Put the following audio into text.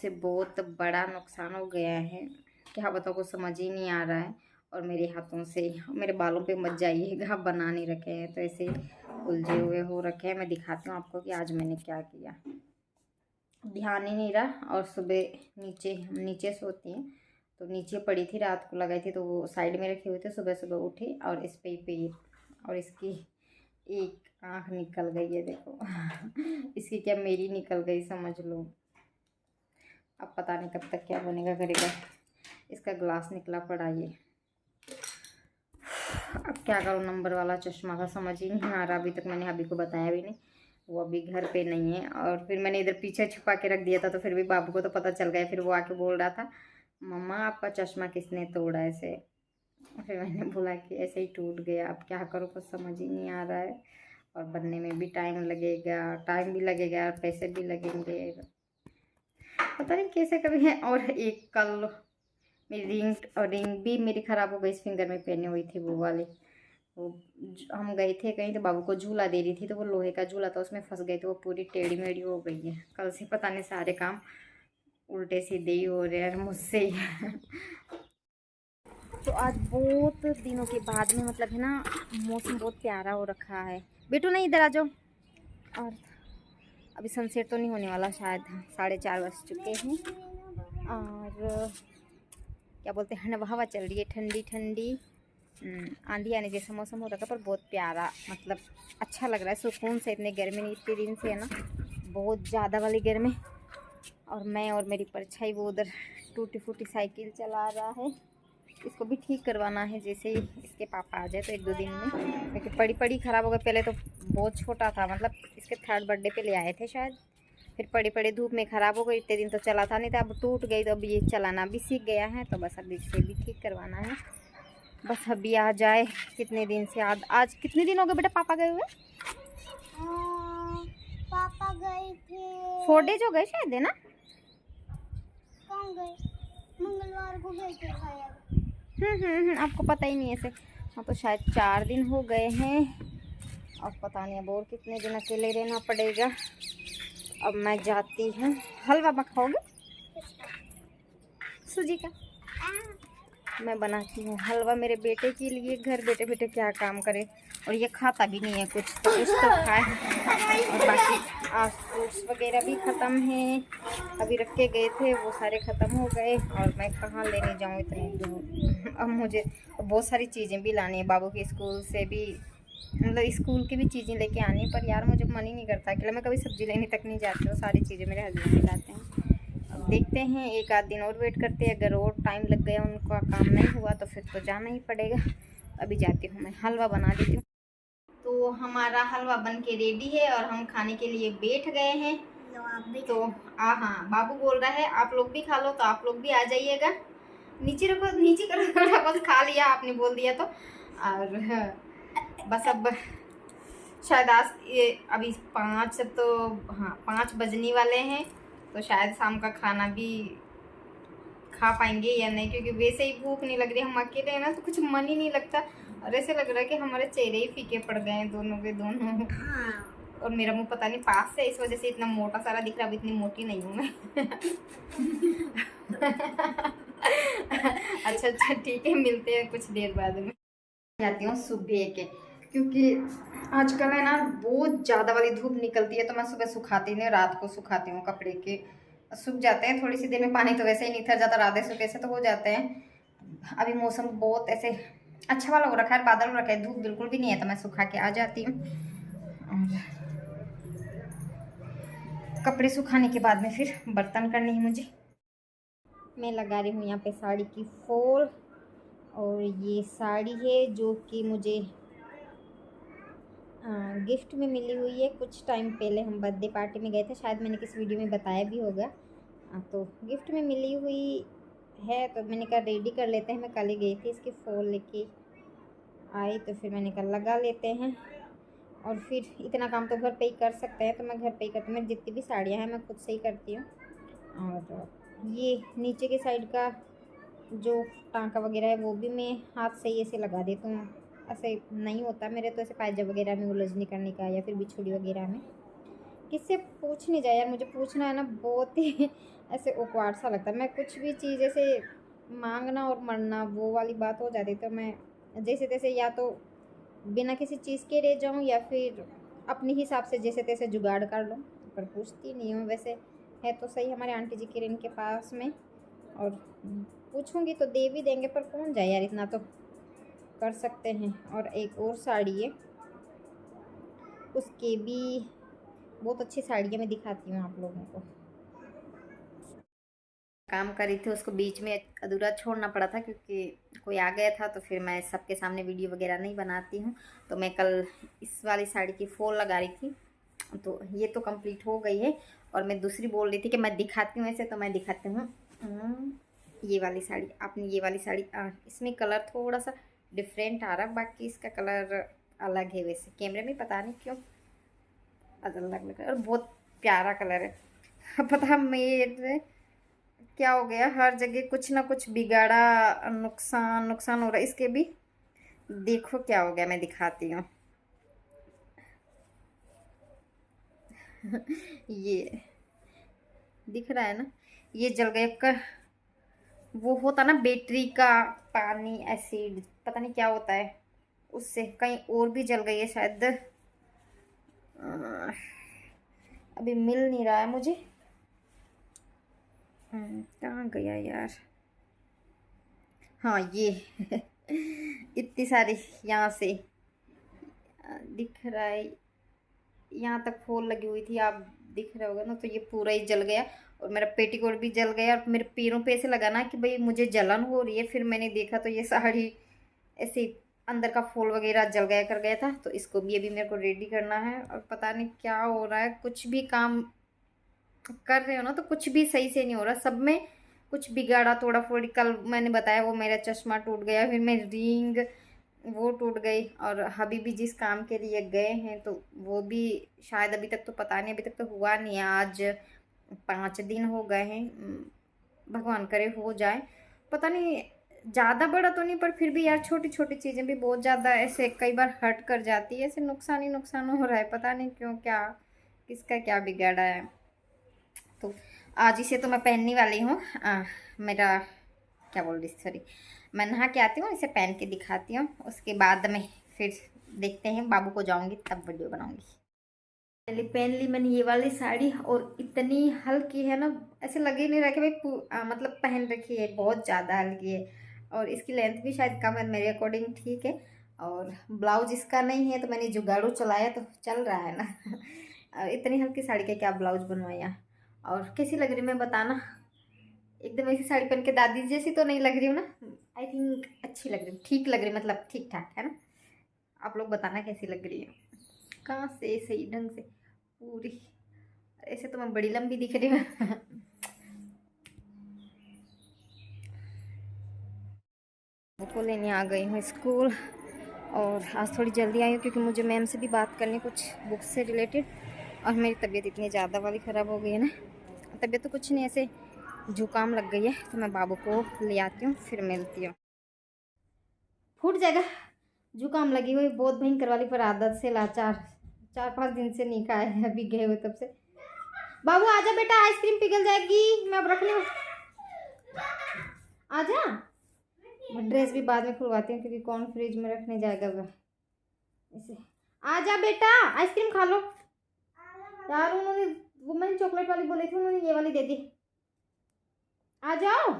से बहुत बड़ा नुकसान हो गया है, क्या बताऊँ, कुछ समझ ही नहीं आ रहा है। और मेरे हाथों से, मेरे बालों पे मत जाइएगा, बना नहीं रखे हैं तो ऐसे उलझे हुए हो रखे हैं। मैं दिखाती हूँ आपको कि आज मैंने क्या किया। ध्यान ही नहीं रहा। और सुबह हम नीचे सोती हैं तो नीचे पड़ी थी, रात को लगाई थी तो वो साइड में रखे हुए थे। सुबह सुबह उठी और इस पे पैर, और इसकी एक आँख निकल गई है, देखो। इसकी क्या, मेरी निकल गई समझ लो। अब पता नहीं कब तक क्या बनेगा करेगा। इसका ग्लास निकला पड़ा ये। अब क्या करूँ, नंबर वाला चश्मा का समझ ही नहीं आ रहा। अभी तक मैंने अभी को बताया भी नहीं, वो अभी घर पे नहीं है। और फिर मैंने इधर पीछे छुपा के रख दिया था तो फिर भी बाबू को तो पता चल गया। फिर वो आके बोल रहा था, मम्मा आपका चश्मा किसने तोड़ा ऐसे। फिर मैंने बोला कि ऐसे ही टूट गया। अब क्या करूँ, कुछ समझ ही नहीं आ रहा है। और बनने में भी टाइम लगेगा, और पैसे भी लगेंगे, पता नहीं कैसे कभी है। और एक कल मेरी रिंग भी मेरी ख़राब हो गई, इस फिंगर में पहनी हुई थी वो वाली। वो हम गए थे कहीं तो बाबू को झूला दे रही थी तो वो लोहे का झूला था, उसमें फंस गई तो वो पूरी टेढ़ी मेढ़ी हो गई है। कल से पता नहीं सारे काम उल्टे सीधे ही हो रहे हैं मुझसे ही। तो आज बहुत दिनों के बाद में मतलब है ना, मौसम बहुत प्यारा हो रखा है। बेटू नहीं, इधर आ जाओ। और अभी सनसेट तो नहीं होने वाला, शायद 4:30 बज चुके हैं। और क्या बोलते हैं, हवा चल रही है ठंडी ठंडी। आंधी आने जैसा मौसम हो रखा पर बहुत प्यारा, मतलब अच्छा लग रहा है, सुकून से। इतने गर्मी नहीं, इतने दिन से है ना, बहुत ज़्यादा वाली गर्मी। और मैं और मेरी परछाई वो उधर टूटी फूटी साइकिल चला रहा है। इसको भी ठीक करवाना है, जैसे ही इसके पापा आ जाए तो 1-2 दिन में, क्योंकि पड़ी पड़ी ख़राब हो गया। पहले तो बहुत छोटा था, मतलब इसके 3rd बर्थडे पे ले आए थे शायद। फिर पड़ी पड़ी धूप में ख़राब हो गई, इतने दिन तो चला था नहीं था। अब टूट गई तो अब ये चलाना भी सीख गया है, तो बस अब इसे भी ठीक करवाना है। बस अभी आ जाए, कितने दिन से आज कितने दिन हो गए बेटा पापा गए हुए? पापा गए थे 4 डेज हो गए शायद, है ना? कहाँ गए? मंगलवार को गए थे शायद। आपको पता ही नहीं है ऐसे। हाँ तो शायद 4 दिन हो गए हैं। अब पता नहीं अब और कितने दिन अकेले रहना पड़ेगा। अब मैं जाती हूँ। हलवा खाओगे? सूजी का मैं बनाती हूँ हलवा मेरे बेटे के लिए। घर बैठे बैठे क्या काम करे, और ये खाता भी नहीं है कुछ तो खाए। और बाकी आज फ्रूट्स वगैरह भी ख़त्म हैं, अभी रख के गए थे वो सारे ख़त्म हो गए। और मैं कहाँ लेने जाऊँ इतने दूर। अब मुझे बहुत सारी चीज़ें भी लानी है, बाबू के स्कूल से भी, मतलब स्कूल की भी चीज़ें लेके आनी। पर यार मुझे मन ही नहीं करता, अकेले मैं कभी सब्ज़ी लेने तक नहीं जाती हूँ, सारी चीज़ें मेरे हस्बैंड ही लाते हैं। अब देखते हैं, 1 आध दिन और वेट करते हैं। अगर और टाइम लग गया, उनका काम नहीं हुआ तो फिर तो जाना ही पड़ेगा। अभी जाती हूँ, मैं हलवा बना देती हूँ। तो हमारा हलवा बन के रेडी है और हम खाने के लिए बैठ गए हैं। तो हाँ, बाबू बोल रहा है आप लोग भी खा लो, तो आप लोग भी आ जाइएगा। नीचे रखो, नीचे करो थोड़ा, बस खा लिया आपने बोल दिया तो। और बस अब शायद आज ये अभी 5 तो, हाँ 5 बजने वाले हैं, तो शायद शाम का खाना भी खा पाएंगे या नहीं, क्योंकि वैसे ही भूख नहीं लग रही। हम अकेले हैं ना तो कुछ मन ही नहीं लगता, और ऐसे लग रहा है कि हमारे चेहरे ही फीके पड़ गए हैं दोनों के दोनों। और मेरा मुंह पता नहीं पास से इस वजह से इतना मोटा सारा दिख रहा है। अब इतनी मोटी नहीं हूँ मैं। अच्छा ठीक है, मिलते हैं कुछ देर बाद में। जाती हूँ सुबह के, क्योंकि आजकल है ना बहुत ज़्यादा वाली धूप निकलती है, तो मैं सुबह सुखाती नहीं, रात को सुखाती हूँ। कपड़े के सूख जाते हैं थोड़ी सी देर में, पानी तो वैसे ही निथर जाता, राधे सूखे से तो हो जाते हैं। अभी मौसम बहुत ऐसे अच्छा वाला हो रखा है, बादल हो रखा है, धूप बिल्कुल भी नहीं है, तो मैं सुखा के आ जाती हूँ। और कपड़े सुखाने के बाद में फिर बर्तन करने ही मुझे। मैं लगा रही हूँ यहाँ पे साड़ी की फॉल, और ये साड़ी है जो कि मुझे गिफ्ट में मिली हुई है। कुछ टाइम पहले हम बर्थडे पार्टी में गए थे, शायद मैंने किस वीडियो में बताया भी होगा। तो गिफ्ट में मिली हुई है, तो मैंने कहा रेडी कर लेते हैं। मैं कल ही गई थी, इसकी फॉल लेके आई, तो फिर मैंने कहा लगा लेते हैं। और फिर इतना काम तो घर पे ही कर सकते हैं, तो मैं घर पे ही करती हूँ। मैं जितनी भी साड़ियाँ हैं मैं खुद से ही करती हूँ। और ये नीचे के साइड का जो टाँका वगैरह है वो भी मैं हाथ से ही ऐसे लगा देती हूँ। ऐसे नहीं होता मेरे तो, ऐसे पायजा वगैरह में उलझने करने का, या फिर बिछुड़ी वगैरह में। किससे पूछ नहीं जाए यार, मुझे पूछना है ना बहुत ही ऐसे ऑकवर्ड सा लगता है। मैं कुछ भी चीज़ ऐसे मांगना और मरना वो वाली बात हो जाती, तो मैं जैसे तैसे या तो बिना किसी चीज़ के रह जाऊँ या फिर अपने हिसाब से जैसे तैसे जुगाड़ कर लूँ, पर पूछती नहीं हूँ। वैसे है तो सही हमारे आंटी जी किरण के पास में, और पूछूंगी तो दे भी देंगे, पर कौन जाए यार, इतना तो कर सकते हैं। और एक और साड़ी है, उसके भी बहुत अच्छी साड़ी है, मैं दिखाती हूँ आप लोगों को। काम कर रही थी, उसको बीच में अधूरा छोड़ना पड़ा था क्योंकि कोई आ गया था, तो फिर मैं सबके सामने वीडियो वगैरह नहीं बनाती हूँ। तो मैं कल इस वाली साड़ी की फॉल लगा रही थी, तो ये तो कंप्लीट हो गई है। और मैं दूसरी बोल रही थी कि मैं दिखाती हूँ ऐसे, तो मैं दिखाती हूँ ये वाली साड़ी। आपने ये वाली साड़ी इसमें कलर थोड़ा सा डिफरेंट आ रहा, बाकी इसका कलर अलग है। वैसे कैमरे में पता नहीं क्यों अलग लग रहा है, और बहुत प्यारा कलर है। पता मेरे क्या हो गया, हर जगह कुछ ना कुछ बिगाड़ा, नुकसान नुकसान हो रहा है इसके भी। देखो क्या हो गया, मैं दिखाती हूँ। ये दिख रहा है ना, ये जल गया का, वो होता ना बैटरी का पानी एसिड, पता नहीं क्या होता है, उससे कहीं और भी जल गई है शायद। अभी मिल नहीं रहा है मुझे, कहाँ गया यार। हाँ ये इतनी सारी यहाँ से दिख रहा है, यहाँ तक फूल लगी हुई थी, आप दिख रहा होगा ना। तो ये पूरा ही जल गया, और मेरा पेटीकोट भी जल गया, और मेरे पैरों पे ऐसे लगा ना कि भाई मुझे जलन हो रही है। फिर मैंने देखा तो ये साड़ी ऐसे अंदर का फूल वगैरह जल गया कर गया था। तो इसको भी अभी मेरे को रेडी करना है, और पता नहीं क्या हो रहा है, कुछ भी काम कर रहे हो ना तो कुछ भी सही से नहीं हो रहा, सब में कुछ बिगाड़ा तोड़ा फोड़ी। कल मैंने बताया वो मेरा चश्मा टूट गया, फिर मेरी रिंग वो टूट गई, और अभी भी जिस काम के लिए गए हैं तो वो भी शायद अभी तक तो पता नहीं, अभी तक तो हुआ नहीं है। आज 5 दिन हो गए हैं, भगवान करे हो जाए। पता नहीं ज़्यादा बड़ा तो नहीं, पर फिर भी यार छोटी छोटी चीज़ें भी बहुत ज़्यादा ऐसे कई बार हर्ट कर जाती है, ऐसे नुकसान ही नुकसान हो रहा है, पता नहीं क्यों, क्या किसका क्या बिगाड़ा है। तो आज इसे तो मैं पहनने वाली हूँ। मेरा क्या बोल रही, सॉरी, मैं नहा के आती हूँ, इसे पहन के दिखाती हूँ, उसके बाद में फिर देखते हैं, बाबू को जाऊँगी तब वीडियो बनाऊँगी। पहले पहन ली मैंने ये वाली साड़ी, और इतनी हल्की है ना, ऐसे लग ही नहीं रहा कि भाई मतलब पहन रखी है, बहुत ज़्यादा हल्की है। और इसकी लेंथ भी शायद कम है, मेरे अकॉर्डिंग ठीक है। और ब्लाउज इसका नहीं है, तो मैंने जुगाड़ू चलाया तो चल रहा है ना। और इतनी हल्की साड़ी का क्या ब्लाउज बनवाया। और कैसी लग रही मैं बताना, एकदम ऐसी साड़ी पहन के दादी जैसी तो नहीं लग रही हूँ ना। आई थिंक अच्छी लग रही हूँ, ठीक लग रही, मतलब ठीक ठाक है ना। आप लोग बताना कैसी लग रही है, कहाँ से सही ढंग से पूरी। ऐसे तो मैं बड़ी लंबी दिख रही हूँ। को लेने आ गई हूँ स्कूल, और आज थोड़ी जल्दी आई हूँ क्योंकि मुझे मैम से भी बात करनी कुछ बुक्स से रिलेटेड। और मेरी तबीयत इतनी ज़्यादा वाली ख़राब हो गई है ना, तबीयत तो कुछ नहीं, ऐसे जुकाम लग गई है। तो मैं बाबू को ले आती हूँ, फिर मिलती हूँ। फूट जाएगा, जुकाम लगी हुई बहुत भयंकर वाली, पर आदत से लाचार, 4-5 दिन से नहीं खाए हैं अभी गए हुए तब से। बाबू आजा बेटा, आइसक्रीम पिघल जाएगी, मैं अब रख लूँ, आजा। ड्रेस भी बाद में खुलवाती हूँ क्योंकि कौन फ्रिज में रखने जाएगा वह, इसे। आजा बेटा, आइसक्रीम खा लो यार। उन्होंने वो मैंने चॉकलेट वाली बोली थी, उन्होंने ये वाली दे दी, आ जाओ।